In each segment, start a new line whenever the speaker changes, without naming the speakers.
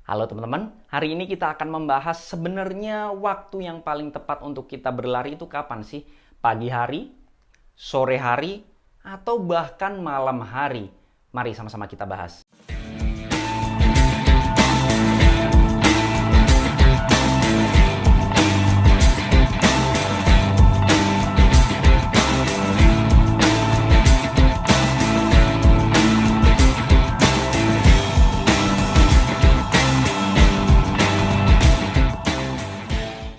Halo teman-teman, hari ini kita akan membahas sebenarnya waktu yang paling tepat untuk kita berlari itu kapan sih? Pagi hari, sore hari, atau bahkan malam hari? Mari sama-sama kita bahas.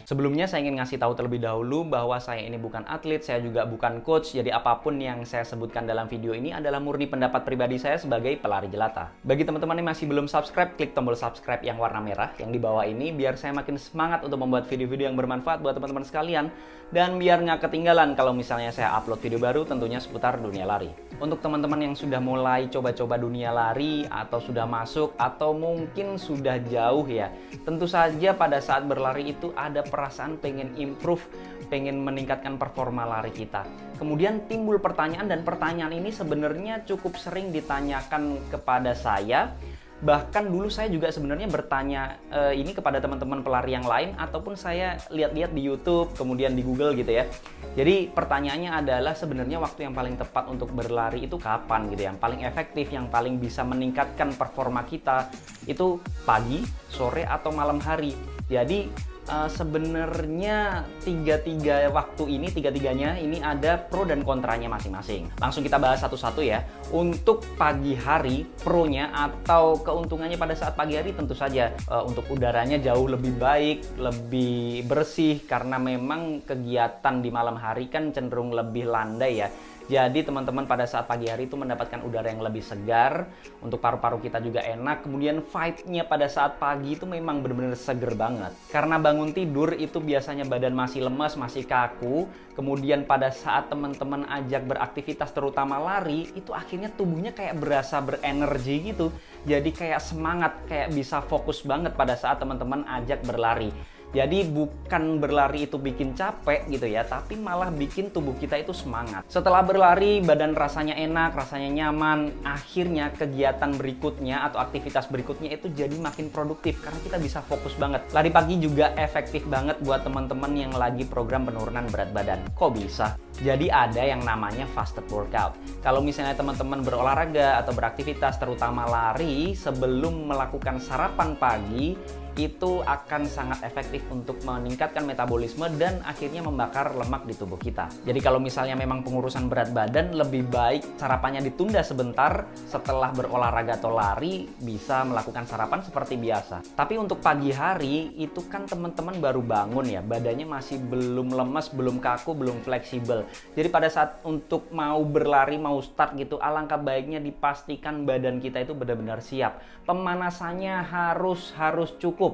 Sebelumnya saya ingin ngasih tahu terlebih dahulu bahwa saya ini bukan atlet, saya juga bukan coach, jadi apapun yang saya sebutkan dalam video ini adalah murni pendapat pribadi saya sebagai pelari jelata. Bagi teman-teman yang masih belum subscribe, klik tombol subscribe yang warna merah yang di bawah ini biar saya makin semangat untuk membuat video-video yang bermanfaat buat teman-teman sekalian dan biar nggak ketinggalan kalau misalnya saya upload video baru tentunya seputar dunia lari. Untuk teman-teman yang sudah mulai coba-coba dunia lari atau sudah masuk atau mungkin sudah jauh ya, tentu saja pada saat berlari itu ada perasaan pengen improve, pengen meningkatkan performa lari kita. Kemudian timbul pertanyaan dan pertanyaan ini sebenarnya cukup sering ditanyakan kepada saya. Bahkan dulu saya juga sebenarnya bertanya ini kepada teman-teman pelari yang lain ataupun saya lihat-lihat di YouTube, kemudian di Google gitu ya. Jadi pertanyaannya adalah sebenarnya waktu yang paling tepat untuk berlari itu kapan gitu, yang paling efektif, yang paling bisa meningkatkan performa kita itu pagi, sore atau malam hari. Jadi sebenarnya tiga-tiganya ini ada pro dan kontranya masing-masing. Langsung kita bahas satu-satu ya. Untuk pagi hari, pro-nya atau keuntungannya pada saat pagi hari tentu saja untuk udaranya jauh lebih baik, lebih bersih karena memang kegiatan di malam hari kan cenderung lebih landai ya. Jadi teman-teman pada saat pagi hari itu mendapatkan udara yang lebih segar, untuk paru-paru kita juga enak, kemudian vibe-nya pada saat pagi itu memang benar-benar seger banget. Karena bangun tidur itu biasanya badan masih lemas, masih kaku, kemudian pada saat teman-teman ajak beraktivitas terutama lari, itu akhirnya tubuhnya kayak berasa berenergi gitu. Jadi kayak semangat, kayak bisa fokus banget pada saat teman-teman ajak berlari. Jadi bukan berlari itu bikin capek gitu ya, tapi malah bikin tubuh kita itu semangat. Setelah berlari, badan rasanya enak, rasanya nyaman. Akhirnya kegiatan berikutnya atau aktivitas berikutnya itu jadi makin produktif karena kita bisa fokus banget. Lari pagi juga efektif banget buat teman-teman yang lagi program penurunan berat badan. Kok bisa? Jadi ada yang namanya fasted workout. Kalau misalnya teman-teman berolahraga atau beraktivitas terutama lari sebelum melakukan sarapan pagi, itu akan sangat efektif untuk meningkatkan metabolisme dan akhirnya membakar lemak di tubuh kita. Jadi kalau misalnya memang pengurusan berat badan, lebih baik sarapannya ditunda sebentar, setelah berolahraga atau lari bisa melakukan sarapan seperti biasa. Tapi untuk pagi hari itu kan teman-teman baru bangun ya, badannya masih belum lemas, belum kaku, belum fleksibel. Jadi pada saat untuk mau berlari, mau start gitu, alangkah baiknya dipastikan badan kita itu benar-benar siap. Pemanasannya harus cukup.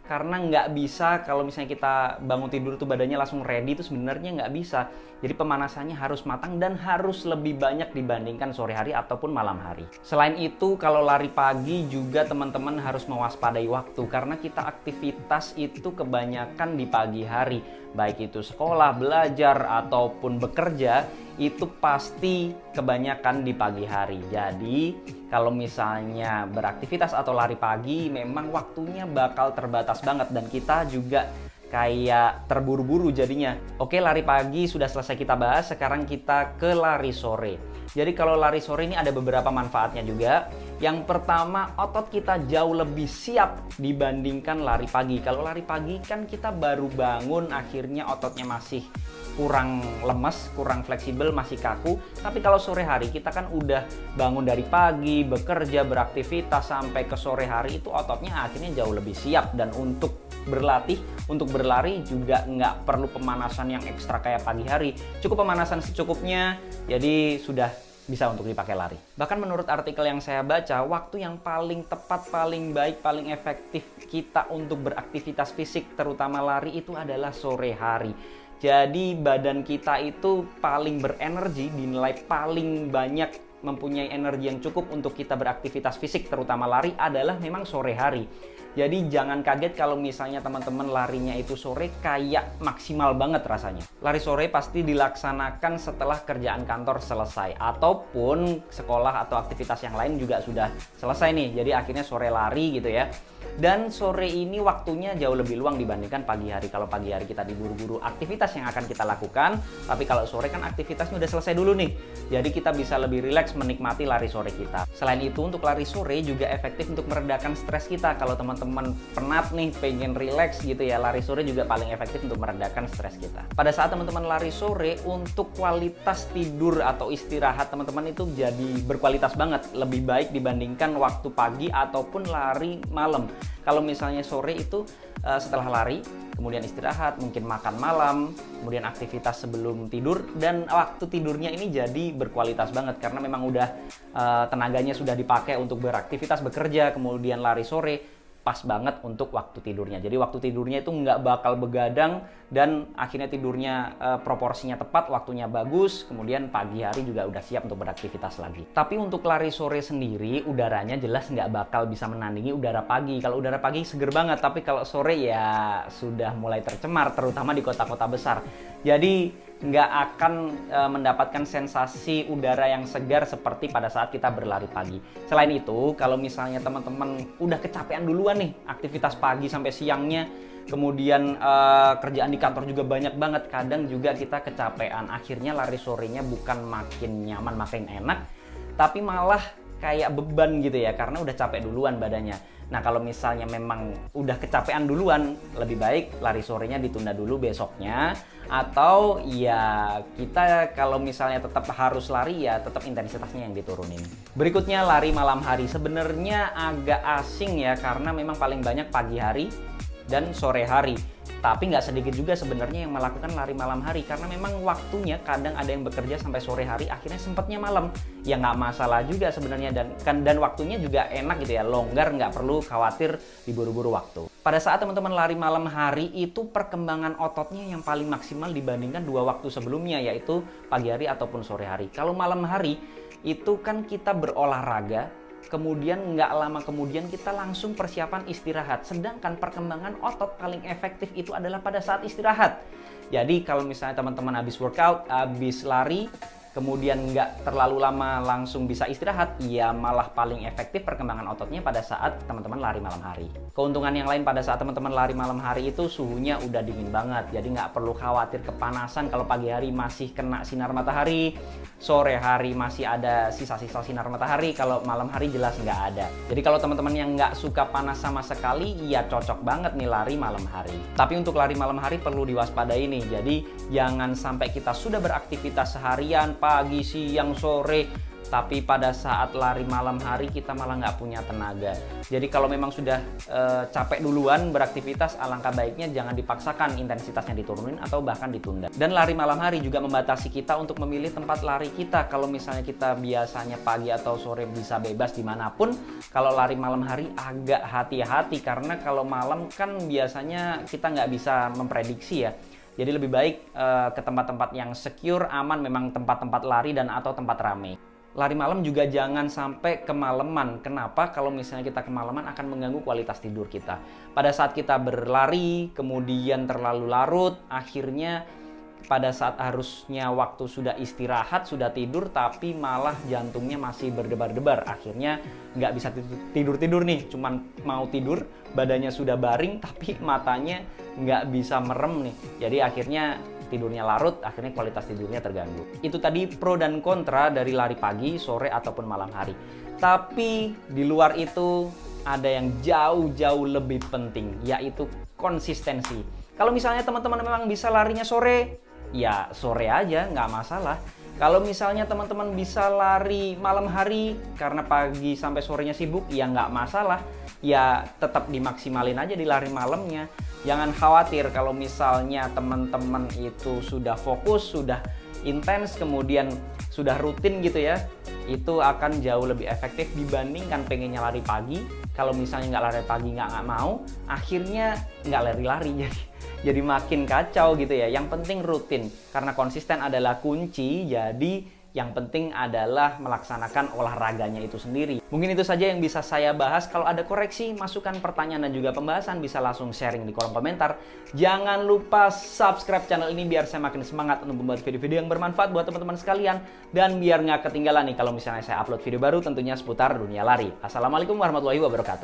Karena nggak bisa kalau misalnya kita bangun tidur tuh badannya langsung ready, itu sebenarnya nggak bisa. Jadi pemanasannya harus matang dan harus lebih banyak dibandingkan sore hari ataupun malam hari. Selain itu, kalau lari pagi juga teman-teman harus mewaspadai waktu karena kita aktivitas itu kebanyakan di pagi hari. Baik itu sekolah, belajar, ataupun bekerja, itu pasti kebanyakan di pagi hari. Jadi kalau misalnya beraktivitas atau lari pagi memang waktunya bakal terbatas banget dan kita juga kayak terburu-buru jadinya. Oke, lari pagi sudah selesai kita bahas, sekarang kita ke lari sore. Jadi kalau lari sore ini ada beberapa manfaatnya juga. Yang pertama, otot kita jauh lebih siap dibandingkan lari pagi. Kalau lari pagi kan kita baru bangun, akhirnya ototnya masih kurang lemes, kurang fleksibel, masih kaku. Tapi kalau sore hari kita kan udah bangun dari pagi, bekerja, beraktivitas sampai ke sore hari, itu ototnya akhirnya jauh lebih siap. Dan untuk berlatih, untuk berlari juga nggak perlu pemanasan yang ekstra kayak pagi hari. Cukup pemanasan secukupnya, jadi sudah bisa untuk dipakai lari. Bahkan menurut artikel yang saya baca, waktu yang paling tepat, paling baik, paling efektif kita untuk beraktivitas fisik terutama lari itu adalah sore hari. Jadi badan kita itu paling berenergi, dinilai paling banyak mempunyai energi yang cukup untuk kita beraktivitas fisik terutama lari adalah memang sore hari. Jadi jangan kaget kalau misalnya teman-teman larinya itu sore kayak maksimal banget rasanya. Lari sore pasti dilaksanakan setelah kerjaan kantor selesai ataupun sekolah atau aktivitas yang lain juga sudah selesai nih. Jadi akhirnya sore lari gitu ya. Dan sore ini waktunya jauh lebih luang dibandingkan pagi hari. Kalau pagi hari kita diburu-buru aktivitas yang akan kita lakukan, tapi kalau sore kan aktivitasnya udah selesai dulu nih. Jadi kita bisa lebih rileks menikmati lari sore kita. Selain itu, untuk lari sore juga efektif untuk meredakan stres kita. Kalau teman-teman penat nih, pengen rileks gitu ya, lari sore juga paling efektif untuk meredakan stres kita. Pada saat teman-teman lari sore, untuk kualitas tidur atau istirahat teman-teman itu jadi berkualitas banget. Lebih baik dibandingkan waktu pagi ataupun lari malam. Kalau misalnya sore itu setelah lari, kemudian istirahat, mungkin makan malam, kemudian aktivitas sebelum tidur, dan waktu tidurnya ini jadi berkualitas banget karena memang udah tenaganya sudah dipakai untuk beraktivitas, bekerja, kemudian lari sore. Pas banget untuk waktu tidurnya. Jadi waktu tidurnya itu nggak bakal begadang dan akhirnya tidurnya proporsinya tepat, waktunya bagus, kemudian pagi hari juga udah siap untuk beraktivitas lagi. Tapi untuk lari sore sendiri, udaranya jelas nggak bakal bisa menandingi udara pagi. Kalau udara pagi seger banget, tapi kalau sore ya sudah mulai tercemar, terutama di kota-kota besar. Jadi nggak akan mendapatkan sensasi udara yang segar seperti pada saat kita berlari pagi. Selain itu, kalau misalnya teman-teman udah kecapean duluan nih, aktivitas pagi sampai siangnya, kemudian kerjaan di kantor juga banyak banget, kadang juga kita kecapean. Akhirnya lari sorenya bukan makin nyaman, makin enak, tapi malah kayak beban gitu ya, karena udah capek duluan badannya. Nah, kalau misalnya memang udah kecapean duluan, lebih baik lari sorenya ditunda dulu besoknya. Atau ya kita kalau misalnya tetap harus lari, ya tetap intensitasnya yang diturunin. Berikutnya lari malam hari. Sebenarnya agak asing ya, karena memang paling banyak pagi hari dan sore hari. Tapi nggak sedikit juga sebenarnya yang melakukan lari malam hari, karena memang waktunya kadang ada yang bekerja sampai sore hari, akhirnya sempatnya malam. Ya nggak masalah juga sebenarnya, dan waktunya juga enak gitu ya, longgar, nggak perlu khawatir diburu-buru waktu. Pada saat teman-teman lari malam hari itu perkembangan ototnya yang paling maksimal dibandingkan dua waktu sebelumnya, yaitu pagi hari ataupun sore hari. Kalau malam hari itu kan kita berolahraga, kemudian nggak lama kemudian kita langsung persiapan istirahat. Sedangkan perkembangan otot paling efektif itu adalah pada saat istirahat. Jadi kalau misalnya teman-teman habis workout, habis lari, kemudian nggak terlalu lama langsung bisa istirahat, ya malah paling efektif perkembangan ototnya pada saat teman-teman lari malam hari. Keuntungan yang lain pada saat teman-teman lari malam hari itu suhunya udah dingin banget, jadi nggak perlu khawatir kepanasan. Kalau pagi hari masih kena sinar matahari, sore hari masih ada sisa-sisa sinar matahari, kalau malam hari jelas nggak ada. Jadi kalau teman-teman yang nggak suka panas sama sekali, ya cocok banget nih lari malam hari. Tapi untuk lari malam hari perlu diwaspadai nih, jadi jangan sampai kita sudah beraktivitas seharian, pagi, siang, sore, tapi pada saat lari malam hari kita malah nggak punya tenaga. Jadi kalau memang sudah capek duluan beraktivitas, alangkah baiknya jangan dipaksakan, intensitasnya diturunin atau bahkan ditunda. Dan lari malam hari juga membatasi kita untuk memilih tempat lari kita. Kalau misalnya kita biasanya pagi atau sore bisa bebas dimanapun, kalau lari malam hari agak hati-hati, karena kalau malam kan biasanya kita nggak bisa memprediksi ya. Jadi lebih baik ke tempat-tempat yang secure, aman, memang tempat-tempat lari dan atau tempat ramai. Lari malam juga jangan sampai kemalaman. Kenapa? Kalau misalnya kita kemalaman akan mengganggu kualitas tidur kita. Pada saat kita berlari, kemudian terlalu larut, akhirnya pada saat harusnya waktu sudah istirahat, sudah tidur, tapi malah jantungnya masih berdebar-debar. Akhirnya nggak bisa tidur-tidur nih, cuman mau tidur, badannya sudah baring, tapi matanya nggak bisa merem nih. Jadi akhirnya tidurnya larut, akhirnya kualitas tidurnya terganggu. Itu tadi pro dan kontra dari lari pagi, sore, ataupun malam hari. Tapi di luar itu ada yang jauh-jauh lebih penting, yaitu konsistensi. Kalau misalnya teman-teman memang bisa larinya sore, ya sore aja, nggak masalah. Kalau misalnya teman-teman bisa lari malam hari karena pagi sampai sorenya sibuk, ya nggak masalah. Ya tetap dimaksimalin aja di lari malamnya. Jangan khawatir kalau misalnya teman-teman itu sudah fokus, sudah intens, kemudian sudah rutin gitu ya. Itu akan jauh lebih efektif dibandingkan pengennya lari pagi. Kalau misalnya nggak lari pagi, nggak mau, akhirnya nggak lari-lari. Jadi makin kacau gitu ya. Yang penting rutin, karena konsisten adalah kunci. Jadi Yang penting adalah melaksanakan olahraganya itu sendiri. Mungkin itu saja yang bisa saya bahas. Kalau ada koreksi, masukan, pertanyaan, dan juga pembahasan, bisa langsung sharing di kolom komentar. Jangan lupa subscribe channel ini biar saya makin semangat untuk membuat video-video yang bermanfaat buat teman-teman sekalian. Dan biar nggak ketinggalan nih kalau misalnya saya upload video baru tentunya seputar dunia lari. Assalamualaikum warahmatullahi wabarakatuh.